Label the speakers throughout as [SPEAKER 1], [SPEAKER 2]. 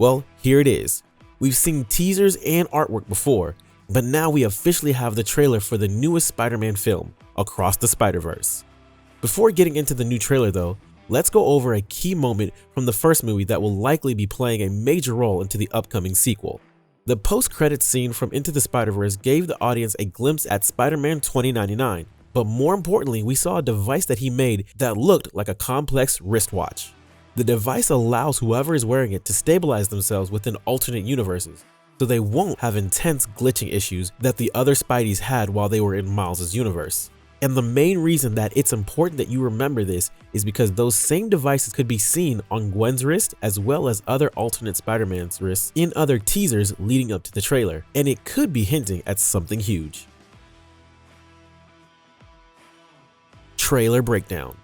[SPEAKER 1] Well, here it is. We've seen teasers and artwork before, but now we officially have the trailer for the newest Spider-Man film, Across the Spider-Verse. Before getting into the new trailer though, let's go over a key moment from the first movie that will likely be playing a major role into the upcoming sequel. The post-credits scene from Into the Spider-Verse gave the audience a glimpse at Spider-Man 2099, but more importantly, we saw a device that he made that looked like a complex wristwatch. The device allows whoever is wearing it to stabilize themselves within alternate universes, so they won't have intense glitching issues that the other Spideys had while they were in Miles' universe. And the main reason that it's important that you remember this is because those same devices could be seen on Gwen's wrist as well as other alternate Spider-Man's wrists in other teasers leading up to the trailer, and it could be hinting at something huge. Trailer breakdown.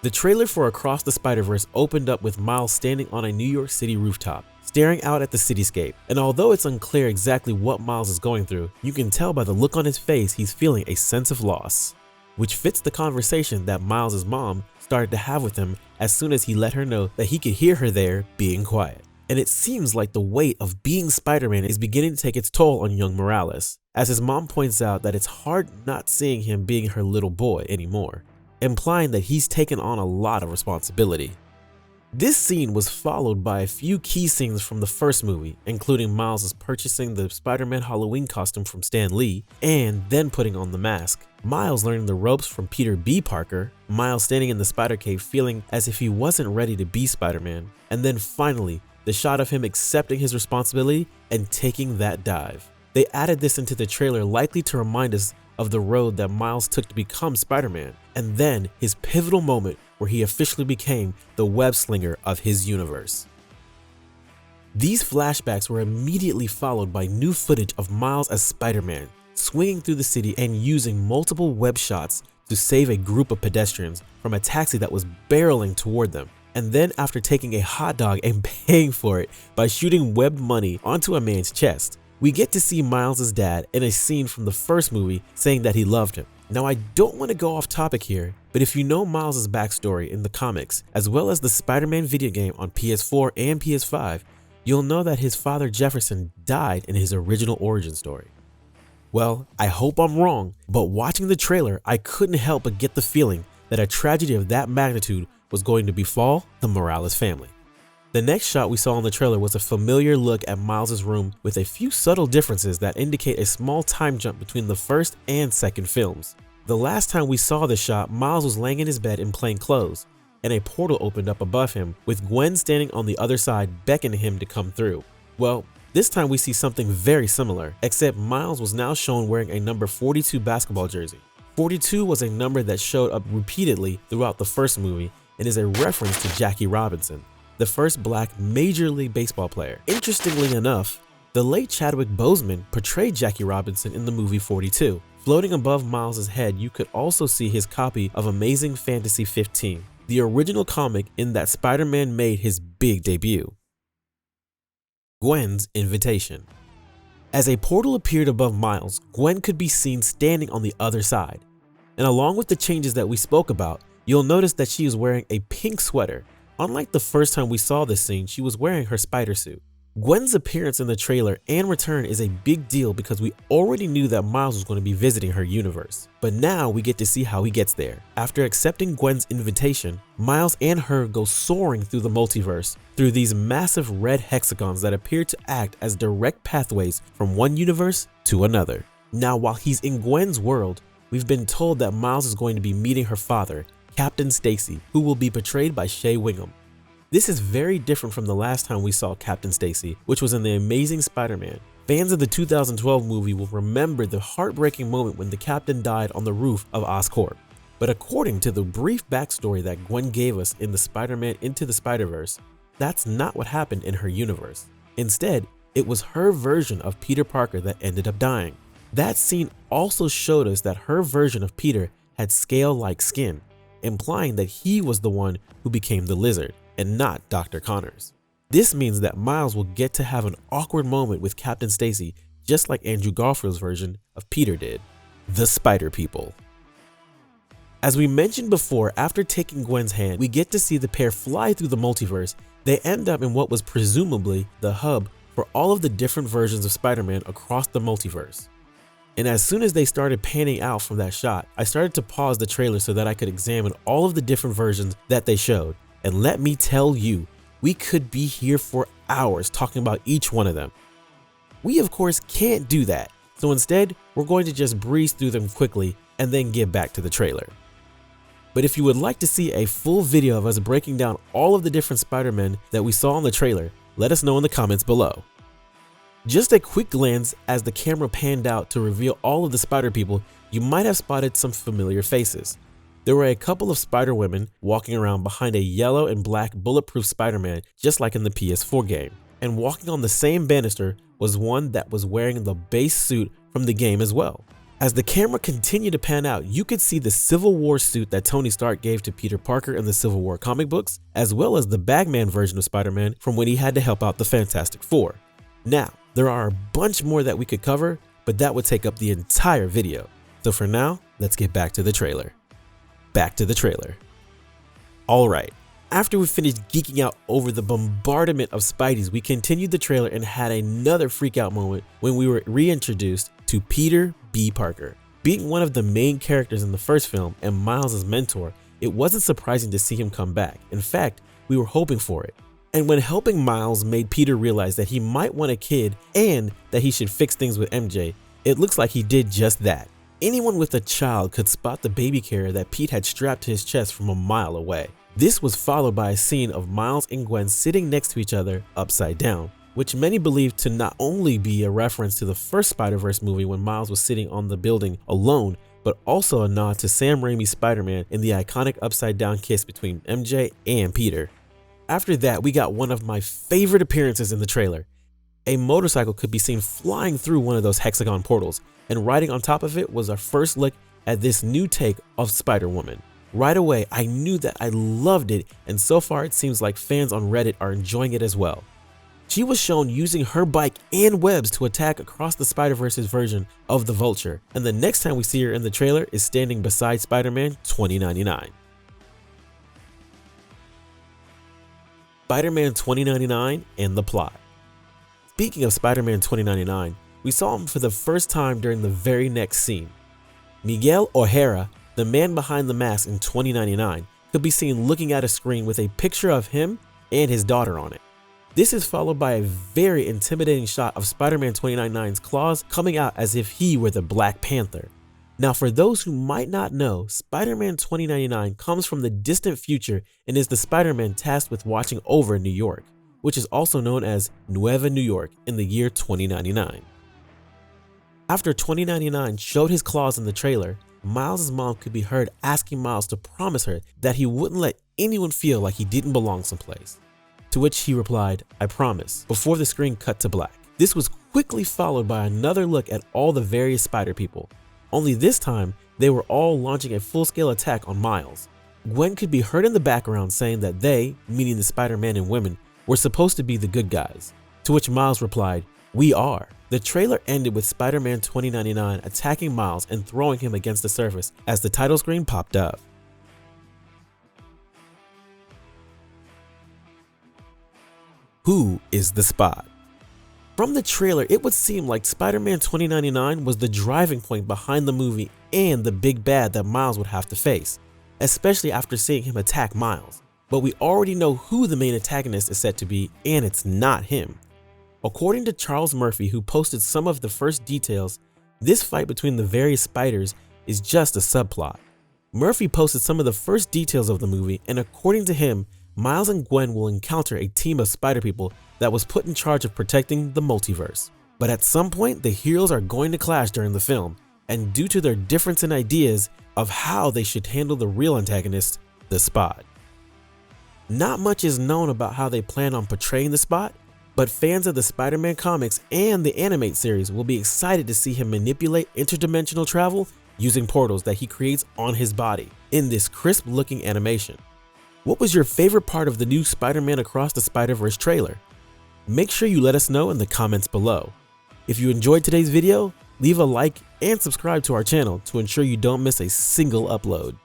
[SPEAKER 1] The trailer for Across the Spider-Verse opened up with Miles standing on a New York City rooftop, staring out at the cityscape, and although it's unclear exactly what Miles is going through, you can tell by the look on his face he's feeling a sense of loss, which fits the conversation that Miles' mom started to have with him as soon as he let her know that he could hear her there being quiet. And it seems like the weight of being Spider-Man is beginning to take its toll on young Morales, as his mom points out that it's hard not seeing him being her little boy anymore, implying that he's taken on a lot of responsibility. This scene was followed by a few key scenes from the first movie, including Miles purchasing the Spider-Man Halloween costume from Stan Lee and then putting on the mask, Miles learning the ropes from Peter B. Parker, Miles standing in the Spider Cave feeling as if he wasn't ready to be Spider-Man, and then finally, the shot of him accepting his responsibility and taking that dive. They added this into the trailer likely to remind us of the road that Miles took to become Spider-Man, and then his pivotal moment where he officially became the web-slinger of his universe. These flashbacks were immediately followed by new footage of Miles as Spider-Man, swinging through the city and using multiple web shots to save a group of pedestrians from a taxi that was barreling toward them, and then after taking a hot dog and paying for it by shooting webbed money onto a man's chest. We get to see Miles' dad in a scene from the first movie saying that he loved him. Now I don't want to go off topic here, but if you know Miles' backstory in the comics, as well as the Spider-Man video game on PS4 and PS5, you'll know that his father Jefferson died in his original origin story. Well, I hope I'm wrong, but watching the trailer, I couldn't help but get the feeling that a tragedy of that magnitude was going to befall the Morales family. The next shot we saw in the trailer was a familiar look at Miles' room with a few subtle differences that indicate a small time jump between the first and second films. The last time we saw this shot, Miles was laying in his bed in plain clothes, and a portal opened up above him with Gwen standing on the other side beckoning him to come through. Well, this time we see something very similar, except Miles was now shown wearing a number 42 basketball jersey. 42 was a number that showed up repeatedly throughout the first movie and is a reference to Jackie Robinson, the first black Major League Baseball player. Interestingly enough, the late Chadwick Boseman portrayed Jackie Robinson in the movie 42. Floating above Miles' head, you could also see his copy of Amazing Fantasy 15, the original comic in that Spider-Man made his big debut. Gwen's invitation. As a portal appeared above Miles, Gwen could be seen standing on the other side. And along with the changes that we spoke about, you'll notice that she is wearing a pink sweater. Unlike the first time we saw this scene, she was wearing her spider suit. Gwen's appearance in the trailer and return is a big deal because we already knew that Miles was going to be visiting her universe. But now we get to see how he gets there. After accepting Gwen's invitation, Miles and her go soaring through the multiverse through these massive red hexagons that appear to act as direct pathways from one universe to another. Now, while he's in Gwen's world, we've been told that Miles is going to be meeting her father, Captain Stacy, who will be portrayed by Shea Wingham. This is very different from the last time we saw Captain Stacy, which was in The Amazing Spider-Man. Fans of the 2012 movie will remember the heartbreaking moment when the Captain died on the roof of Oscorp. But according to the brief backstory that Gwen gave us in the Spider-Man Into the Spider-Verse, that's not what happened in her universe. Instead, it was her version of Peter Parker that ended up dying. That scene also showed us that her version of Peter had scale-like skin, implying that he was the one who became the Lizard, and not Dr. Connors. This means that Miles will get to have an awkward moment with Captain Stacy, just like Andrew Garfield's version of Peter did. The Spider People. As we mentioned before, after taking Gwen's hand, we get to see the pair fly through the multiverse They end up in what was presumably the hub for all of the different versions of Spider-Man across the multiverse. And as soon as they started panning out from that shot, I started to pause the trailer so that I could examine all of the different versions that they showed. And let me tell you, we could be here for hours talking about each one of them. We of course can't do that, so instead we're going to just breeze through them quickly and then get back to the trailer. But if you would like to see a full video of us breaking down all of the different Spider-Men that we saw in the trailer, let us know in the comments below. Just a quick glance as the camera panned out to reveal all of the Spider People, you might have spotted some familiar faces. There were a couple of Spider Women walking around behind a yellow and black bulletproof Spider-Man just like in the PS4 game, and walking on the same banister was one that was wearing the base suit from the game as well. As the camera continued to pan out, you could see the Civil War suit that Tony Stark gave to Peter Parker in the Civil War comic books, as well as the Bagman version of Spider-Man from when he had to help out the Fantastic Four. Now, there are a bunch more that we could cover, but that would take up the entire video. So for now, let's get back to the trailer. Back to the trailer. Alright, after we finished geeking out over the bombardment of Spideys, we continued the trailer and had another freakout moment when we were reintroduced to Peter B. Parker. Being one of the main characters in the first film and Miles' mentor, it wasn't surprising to see him come back. In fact, we were hoping for it. And when helping Miles made Peter realize that he might want a kid and that he should fix things with MJ, it looks like he did just that. Anyone with a child could spot the baby carrier that Pete had strapped to his chest from a mile away. This was followed by a scene of Miles and Gwen sitting next to each other upside down, which many believe to not only be a reference to the first Spider-Verse movie when Miles was sitting on the building alone, but also a nod to Sam Raimi's Spider-Man in the iconic upside down kiss between MJ and Peter. After that, we got one of my favorite appearances in the trailer. A motorcycle could be seen flying through one of those hexagon portals, and riding on top of it was our first look at this new take of Spider-Woman. Right away, I knew that I loved it, and so far it seems like fans on Reddit are enjoying it as well. She was shown using her bike and webs to attack across the Spider-Verse's version of the Vulture, and the next time we see her in the trailer is standing beside Spider-Man 2099. Spider-Man 2099 and the plot. Speaking of Spider-Man 2099, we saw him for the first time during the very next scene. Miguel O'Hara, the man behind the mask in 2099, could be seen looking at a screen with a picture of him and his daughter on it. This is followed by a very intimidating shot of Spider-Man 2099's claws coming out as if he were the Black Panther. Now, for those who might not know, Spider-Man 2099 comes from the distant future and is the Spider-Man tasked with watching over New York, which is also known as Nueva New York in the year 2099. After 2099 showed his claws in the trailer, Miles' mom could be heard asking Miles to promise her that he wouldn't let anyone feel like he didn't belong someplace. To which he replied, "I promise," before the screen cut to black. This was quickly followed by another look at all the various Spider People. Only this time, they were all launching a full-scale attack on Miles. Gwen could be heard in the background saying that they, meaning the Spider-Man and women, were supposed to be the good guys. To which Miles replied, "We are." The trailer ended with Spider-Man 2099 attacking Miles and throwing him against the surface as the title screen popped up. Who is the Spot? From the trailer, it would seem like Spider-Man 2099 was the driving point behind the movie and the big bad that Miles would have to face, especially after seeing him attack Miles. But we already know who the main antagonist is set to be, and it's not him. According to Charles Murphy, who posted some of the first details, this fight between the various spiders is just a subplot. Murphy posted some of the first details of the movie, and according to him, Miles and Gwen will encounter a team of Spider People that was put in charge of protecting the multiverse. But at some point, the heroes are going to clash during the film, and due to their difference in ideas of how they should handle the real antagonist, the Spot. Not much is known about how they plan on portraying the Spot, but fans of the Spider-Man comics and the animate series will be excited to see him manipulate interdimensional travel using portals that he creates on his body in this crisp looking animation. What was your favorite part of the new Spider-Man Across the Spider-Verse trailer? Make sure you let us know in the comments below. If you enjoyed today's video, leave a like and subscribe to our channel to ensure you don't miss a single upload.